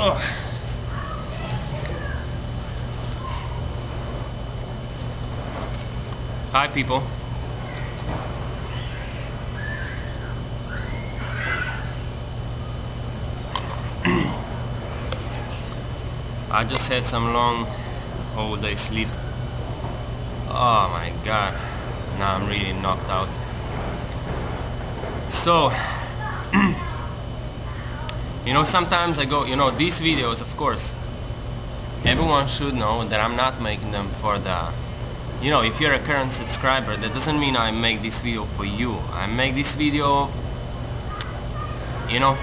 Ugh. Hi people. I just had some long whole day sleep. Oh my god. Now I'm really knocked out. So you know, sometimes I go, you know, these videos, of course, everyone should know that I'm not making them for the, you know, if you're a current subscriber, that doesn't mean I make this video for you. I make this video, you know,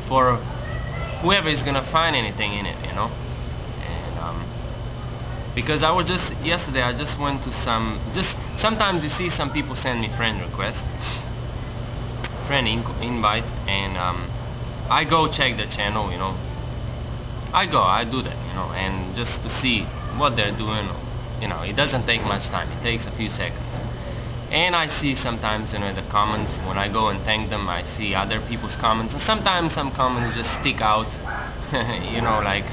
for whoever is gonna find anything in it, you know. And because I was just yesterday, I just went to some, just sometimes you see some people send me friend requests, friend invite, and I go check their channel, you know. I do that, you know, and just to see what they're doing. You know, it doesn't take much time, it takes a few seconds. And I see sometimes, you know, the comments, when I go and thank them, I see other people's comments, and sometimes some comments just stick out, you know, like,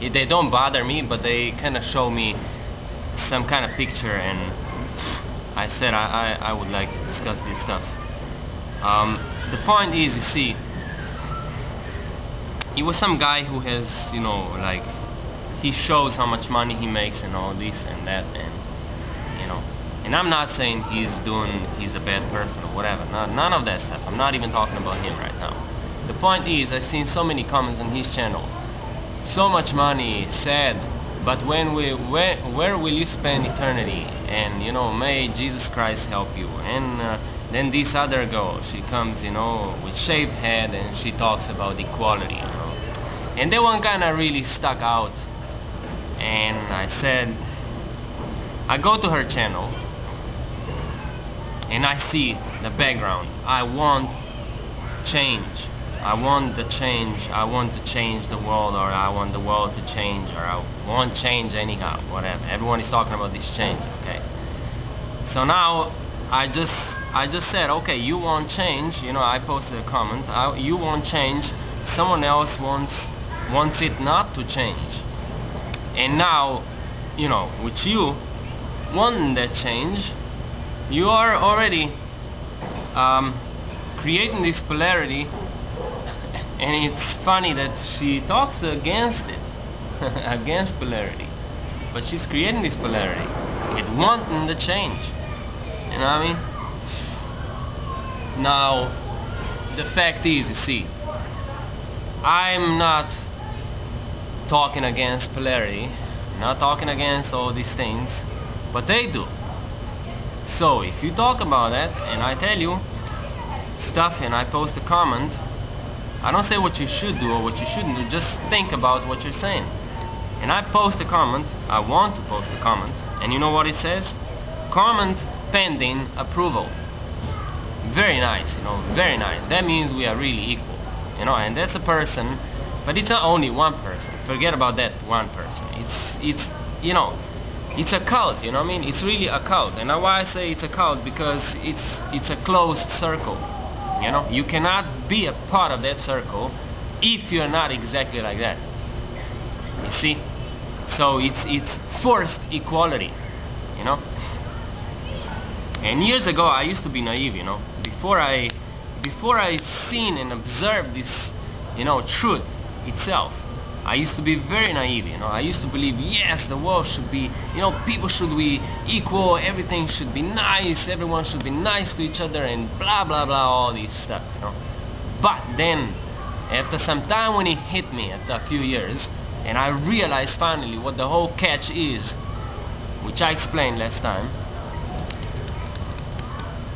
they don't bother me, but they kind of show me some kind of picture, and I said I would like to discuss this stuff. The point is, you see, it was some guy who has, you know, like, he shows how much money he makes and all this and that, and you know, and I'm not saying he's a bad person or whatever, none of that stuff. I'm not even talking about him right now. The point is, I've seen so many comments on his channel, so much money, sad, but where will you spend eternity? And you know, may Jesus Christ help you. And then this other girl, she comes, you know, with shaved head, and she talks about equality, you know, and that one kinda really stuck out. And I said, I go to her channel and I see the background. I want change. I want the change. I want to change the world, or I want the world to change, or I want change anyhow, whatever. Everyone is talking about this change, okay? So now I just said, okay, you want change, you know, I posted a comment, you want change, someone else wants it not to change. And now, you know, with you wanting that change, you are already creating this polarity. And it's funny that she talks against it, against polarity, but she's creating this polarity with wanting the change. You know what I mean? Now, the fact is, you see, I'm not talking against polarity, not talking against all these things, but they do. So if you talk about that and I tell you stuff and I post a comment, I don't say what you should do or what you shouldn't do, just think about what you're saying. And I post a comment, I want to post a comment, and you know what it says? Comment pending approval. Very nice, you know, very nice. That means we are really equal, you know, and that's a person. But it's not only one person. Forget about that one person. It's you know, it's a cult. You know what I mean? It's really a cult. And why I say it's a cult, because it's a closed circle. You know, you cannot be a part of that circle if you're not exactly like that. You see? So it's forced equality. You know. And years ago, I used to be naive. You know, before I seen and observed this, you know, truth itself, I used to be very naive, you know. I used to believe, yes, the world should be, you know, people should be equal, everything should be nice, everyone should be nice to each other, and blah blah blah, all this stuff, you know. But then, after some time, when it hit me after a few years, and I realized finally what the whole catch is, which I explained last time,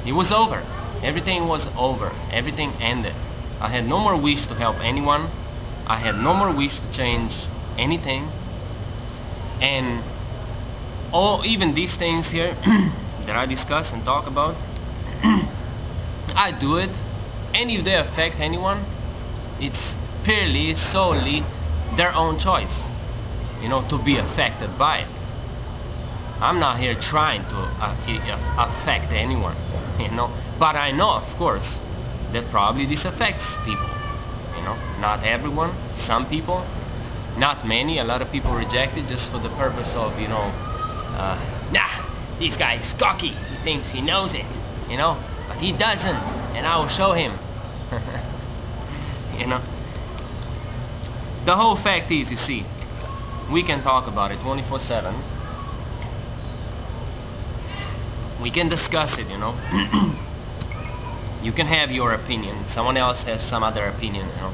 it was over. Everything was over. Everything ended. I had no more wish to help anyone. I had no more wish to change anything. And even these things here that I discuss and talk about, I do it. And if they affect anyone, it's purely, solely their own choice, you know, to be affected by it. I'm not here trying to affect anyone, you know. But I know, of course, that probably this affects people, you know. Not everyone, some people, not many. A lot of people reject it just for the purpose of, you know, nah, this guy is cocky, he thinks he knows it, you know, but he doesn't, and I will show him. You know, the whole fact is, you see, we can talk about it 24/7. We can discuss it, you know. You can have your opinion, someone else has some other opinion, you know.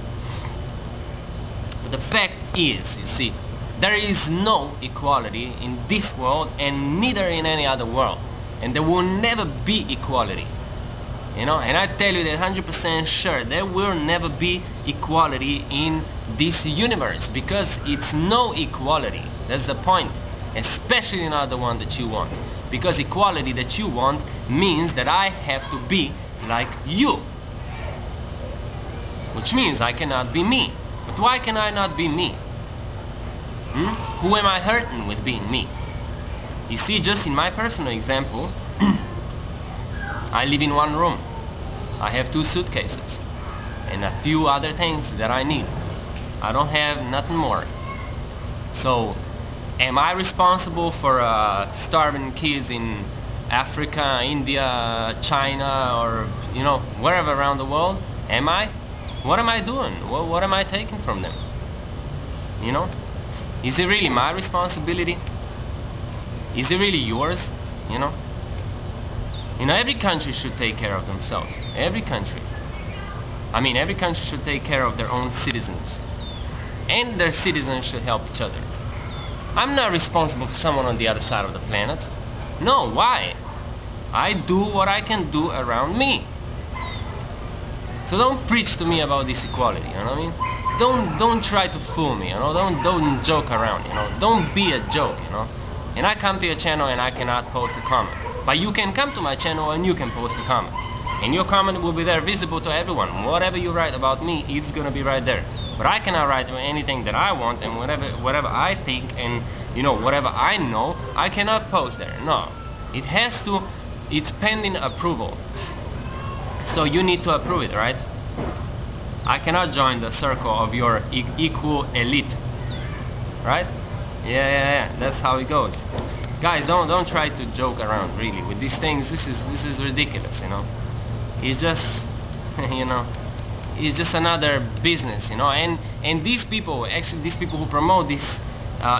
But the fact is, you see, there is no equality in this world and neither in any other world. And there will never be equality. You know, and I tell you that 100% sure there will never be equality in this universe, because it's no equality. That's the point. Especially not the one that you want. Because equality that you want means that I have to be like you. Which means I cannot be me. But why can I not be me? Who am I hurting with being me? You see, just in my personal example, I live in one room. I have 2 suitcases and a few other things that I need. I don't have nothing more. So, am I responsible for starving kids in Africa, India, China, or, you know, wherever around the world? Am I? What am I doing? What am I taking from them? You know? Is it really my responsibility? Is it really yours? You know? You know, every country should take care of themselves. Every country. I mean, every country should take care of their own citizens. And their citizens should help each other. I'm not responsible for someone on the other side of the planet. No, why? I do what I can do around me. So don't preach to me about this equality, you know what I mean? Don't try to fool me, you know? Don't joke around, you know? Don't be a joke, you know? And I come to your channel and I cannot post a comment. But you can come to my channel and you can post a comment. And your comment will be there, visible to everyone. Whatever you write about me, it's gonna be right there. But I cannot write anything that I want, and whatever I think, and, you know, whatever I know, I cannot post there. No. It has to, it's pending approval. So you need to approve it, right? I cannot join the circle of your equal elite. Right? Yeah, that's how it goes. Guys, don't try to joke around, really, with these things. This is ridiculous, you know. It's just, you know, it's just another business, you know. And these people, actually, these people who promote this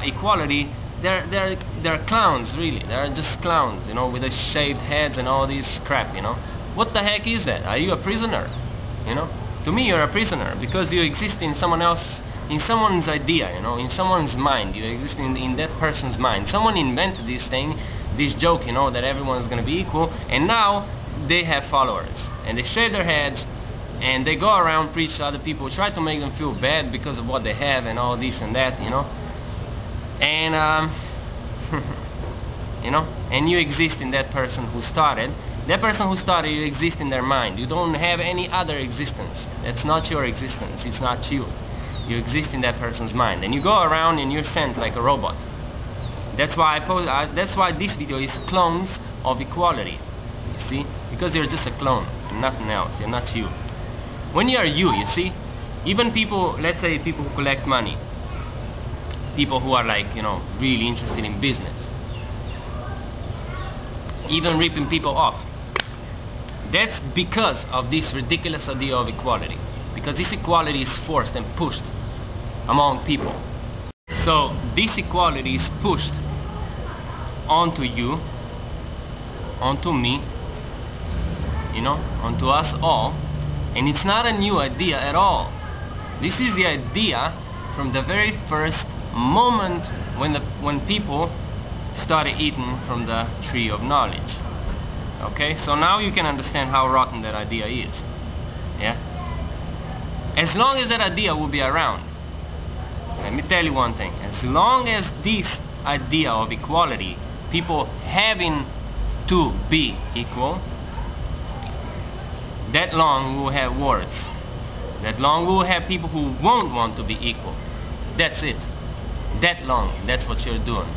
equality, they're clowns, really. They're just clowns, you know, with the shaved heads and all this crap, you know. What the heck is that? Are you a prisoner? You know, to me, you're a prisoner because you exist in someone else. In someone's idea, you know, in someone's mind. You exist in that person's mind. Someone invented this thing, this joke, you know, that everyone's gonna be equal, and now they have followers. And they shave their heads, and they go around, preach to other people, try to make them feel bad because of what they have and all this and that, you know. And, you know, and you exist in that person who started. That person who started, you exist in their mind. You don't have any other existence. That's not your existence. It's not you. You exist in that person's mind, and you go around and you're sent like a robot. That's why that's why this video is clones of equality. You see, because you're just a clone and nothing else. You're not you. When you are you see, even people, let's say people who collect money, people who are like, you know, really interested in business, even ripping people off. That's because of this ridiculous idea of equality. Because this equality is forced and pushed among people. So this equality is pushed onto you, onto me, you know, onto us all, and it's not a new idea at all. This is the idea from the very first moment when people started eating from the tree of knowledge. Okay, so now you can understand how rotten that idea is. Yeah? As long as that idea will be around, let me tell you one thing, as long as this idea of equality, people having to be equal, that long we will have wars. That long we will have people who won't want to be equal. That's it. That long, that's what you're doing.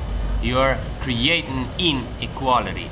You're creating inequality.